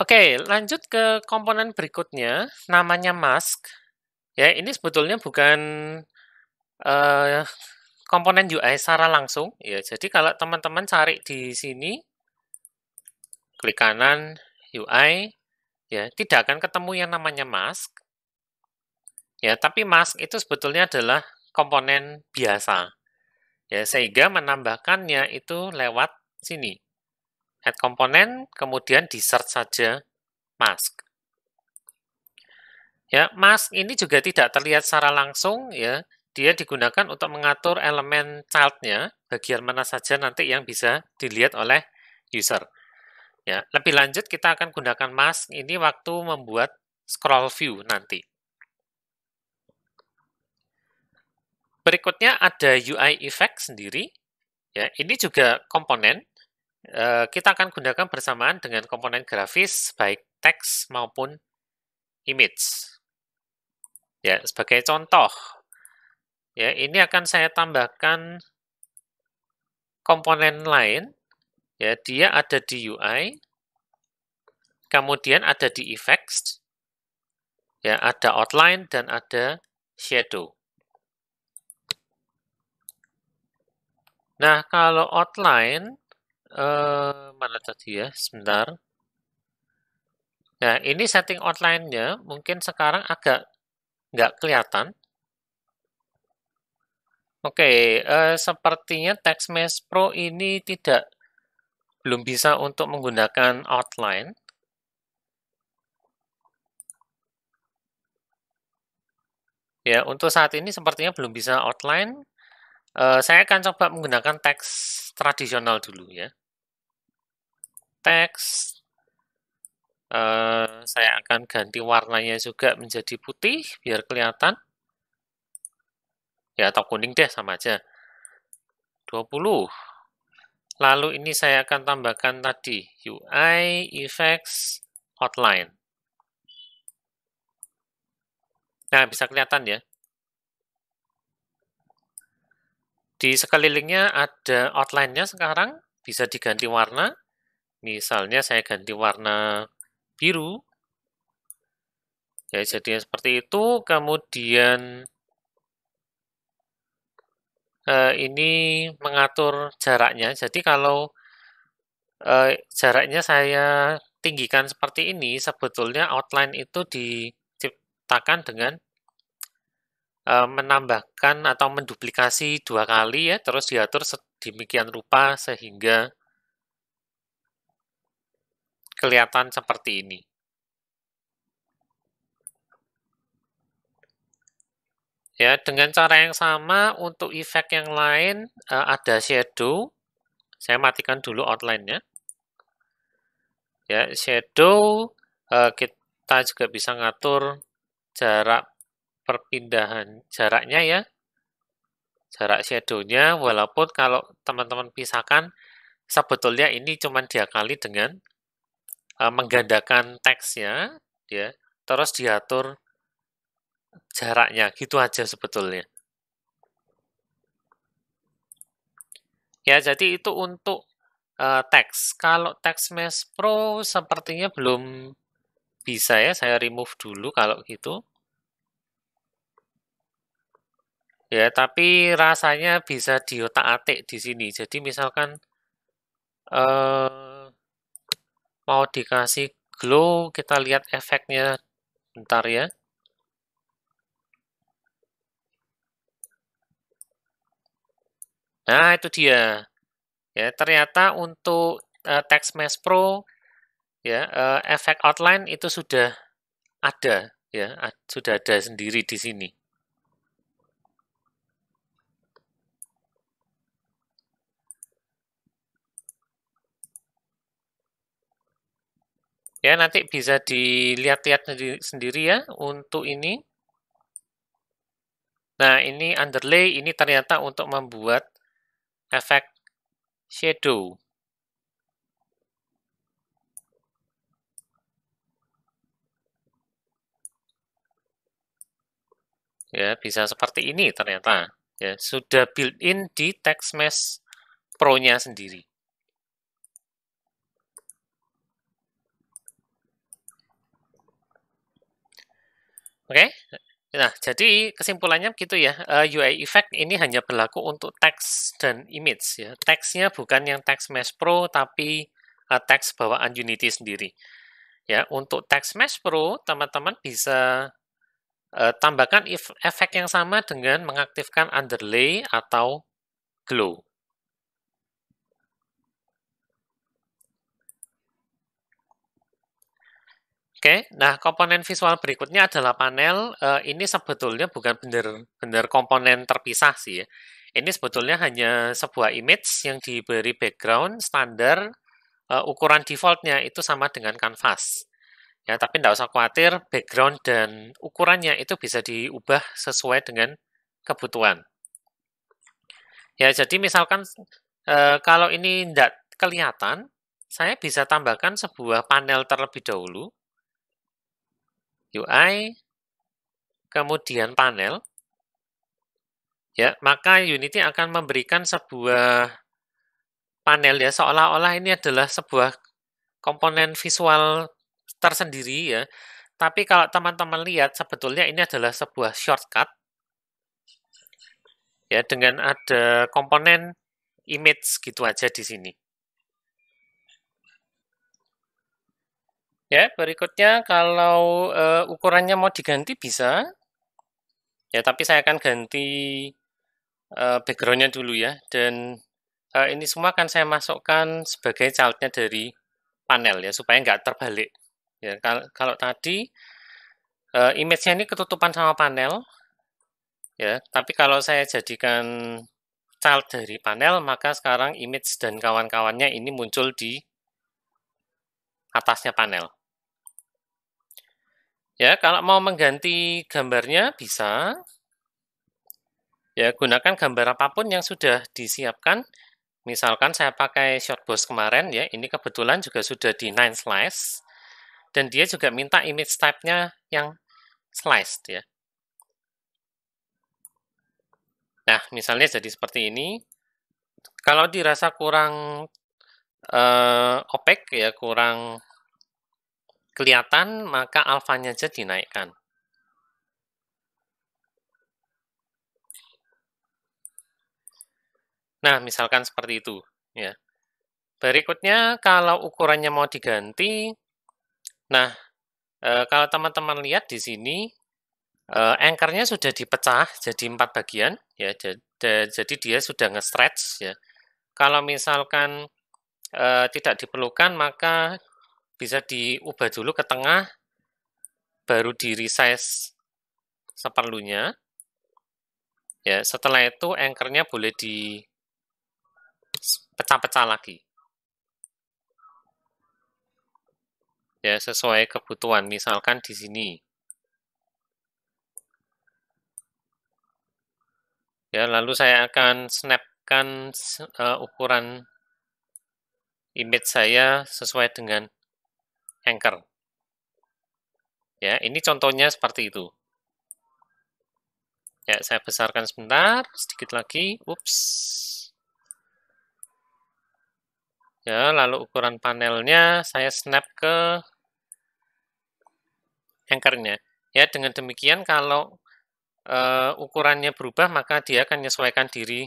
Oke, lanjut ke komponen berikutnya, namanya mask. Ya, ini sebetulnya bukan eh, komponen UI secara langsung. Ya, jadi kalau teman-teman cari di sini, klik kanan UI, ya tidak akan ketemu yang namanya mask. Ya, tapi mask itu sebetulnya adalah komponen biasa. Ya, sehingga menambahkannya itu lewat sini. Add komponen, kemudian di search saja mask. Ya, mask ini juga tidak terlihat secara langsung ya. Dia digunakan untuk mengatur elemen child-nya, bagian mana saja nanti yang bisa dilihat oleh user. Ya, lebih lanjut kita akan gunakan mask ini waktu membuat scroll view nanti. Berikutnya ada UI effect sendiri. Ya, ini juga komponen. Kita akan gunakan bersamaan dengan komponen grafis baik teks maupun image. Ya, sebagai contoh, ya ini akan saya tambahkan komponen lain. Ya, dia ada di UI, kemudian ada di effects, ya ada outline dan ada shadow. Nah, kalau outline, mana tadi ya? Sebentar. Nah, ini setting outline-nya mungkin sekarang agak nggak kelihatan. Oke, sepertinya TextMesh Pro ini belum bisa untuk menggunakan outline. Ya, untuk saat ini sepertinya belum bisa outline. Saya akan coba menggunakan teks tradisional dulu ya. Teks, saya akan ganti warnanya juga menjadi putih biar kelihatan. Ya, atau kuning deh, sama aja. 20. Lalu ini saya akan tambahkan tadi, UI, effects, outline. Nah, bisa kelihatan ya. Di sekelilingnya ada outline-nya sekarang, bisa diganti warna. Misalnya saya ganti warna biru. Ya, jadi seperti itu. Kemudian ini mengatur jaraknya. Jadi kalau jaraknya saya tinggikan seperti ini, sebetulnya outline itu diciptakan dengan menambahkan atau menduplikasi 2 kali ya, terus diatur sedemikian rupa sehingga kelihatan seperti ini. Ya, dengan cara yang sama untuk efek yang lain ada shadow. Saya matikan dulu outline-nya. Ya, shadow kita juga bisa ngatur jarak perpindahan jaraknya ya. Jarak shadow-nya, walaupun kalau teman-teman pisahkan, sebetulnya ini cuma diakali dengan menggandakan teksnya, ya, terus diatur jaraknya, gitu aja sebetulnya. Ya, jadi itu untuk teks. Kalau TextMesh Pro sepertinya belum bisa ya, saya remove dulu kalau gitu. Ya, tapi rasanya bisa diotak-atik di sini. Jadi misalkan mau dikasih glow, kita lihat efeknya bentar ya. Nah, itu dia. Ya, ternyata untuk TextMesh Pro ya, efek outline itu sudah ada ya, sudah ada sendiri di sini. Ya, nanti bisa dilihat-lihat sendiri ya untuk ini. Nah, ini underlay, ini ternyata untuk membuat efek shadow. Ya, bisa seperti ini ternyata. Ya, sudah built-in di TextMesh Pro-nya sendiri. Oke? Nah, jadi kesimpulannya begitu ya, UI effect ini hanya berlaku untuk teks dan image ya. Teksnya bukan yang teks Mesh Pro, tapi teks bawaan Unity sendiri. Ya, untuk teks Mesh Pro, teman-teman bisa tambahkan efek yang sama dengan mengaktifkan underlay atau glow. Oke, nah komponen visual berikutnya adalah panel. Ini sebetulnya bukan benar-benar komponen terpisah sih ya. Ini sebetulnya hanya sebuah image yang diberi background standar, ukuran defaultnya itu sama dengan kanvas. Ya, tapi tidak usah khawatir, background dan ukurannya itu bisa diubah sesuai dengan kebutuhan. Ya, jadi misalkan kalau ini tidak kelihatan, saya bisa tambahkan sebuah panel terlebih dahulu, UI, kemudian panel, ya, maka Unity akan memberikan sebuah panel ya, seolah-olah ini adalah sebuah komponen visual tersendiri ya. Tapi kalau teman-teman lihat, sebetulnya ini adalah sebuah shortcut ya, dengan ada komponen image gitu aja di sini. Ya, berikutnya kalau ukurannya mau diganti bisa. Ya, tapi saya akan ganti background-nya dulu ya. Dan ini semua akan saya masukkan sebagai childnya dari panel ya, supaya nggak terbalik. Ya, kalau tadi image-nya ini ketutupan sama panel, ya. Tapi kalau saya jadikan child dari panel, maka sekarang image dan kawan-kawannya ini muncul di atasnya panel. Ya, kalau mau mengganti gambarnya bisa. Ya, gunakan gambar apapun yang sudah disiapkan. Misalkan saya pakai Shortbox kemarin ya, ini kebetulan juga sudah di 9 slice. Dan dia juga minta image type-nya yang sliced ya. Nah, misalnya jadi seperti ini. Kalau dirasa kurang opaque ya, kurang kelihatan, maka alfanya aja dinaikkan. Nah, misalkan seperti itu ya. Berikutnya kalau ukurannya mau diganti, nah kalau teman-teman lihat di sini anchor-nya sudah dipecah jadi 4 bagian ya. Jadi dia sudah nge-stretch ya. Kalau misalkan tidak diperlukan, maka bisa diubah dulu ke tengah, baru di-resize seperlunya. Ya, setelah itu anchor-nya boleh dipecah-pecah lagi. Ya, sesuai kebutuhan. Misalkan di sini. Ya, lalu saya akan snapkan ukuran image saya sesuai dengan anchor. Ya, ini contohnya seperti itu. Ya, saya besarkan sebentar, sedikit lagi. Ups. Ya, lalu ukuran panelnya saya snap ke anchor-nya. Ya, dengan demikian kalau ukurannya berubah, maka dia akan menyesuaikan diri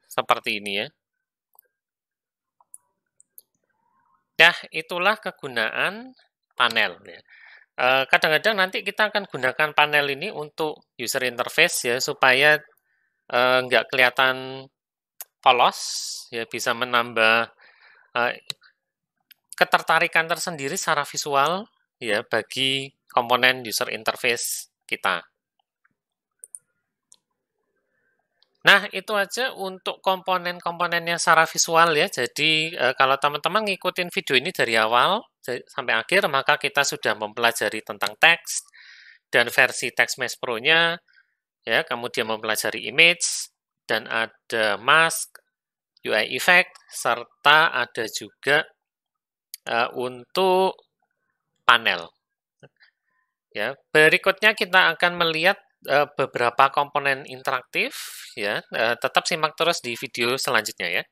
seperti ini ya. Ya, itulah kegunaan panel. Ya. Kadang-kadang nanti kita akan gunakan panel ini untuk user interface ya, supaya nggak kelihatan polos, ya bisa menambah ketertarikan tersendiri secara visual ya bagi komponen user interface kita. Nah, itu aja untuk komponen-komponennya secara visual ya. Jadi, kalau teman-teman ngikutin video ini dari awal sampai akhir, maka kita sudah mempelajari tentang teks dan versi Text Mesh Pro-nya, ya, kemudian mempelajari image, dan ada mask, UI effect, serta ada juga untuk panel. Ya, berikutnya kita akan melihat beberapa komponen interaktif ya. Tetap simak terus di video selanjutnya ya.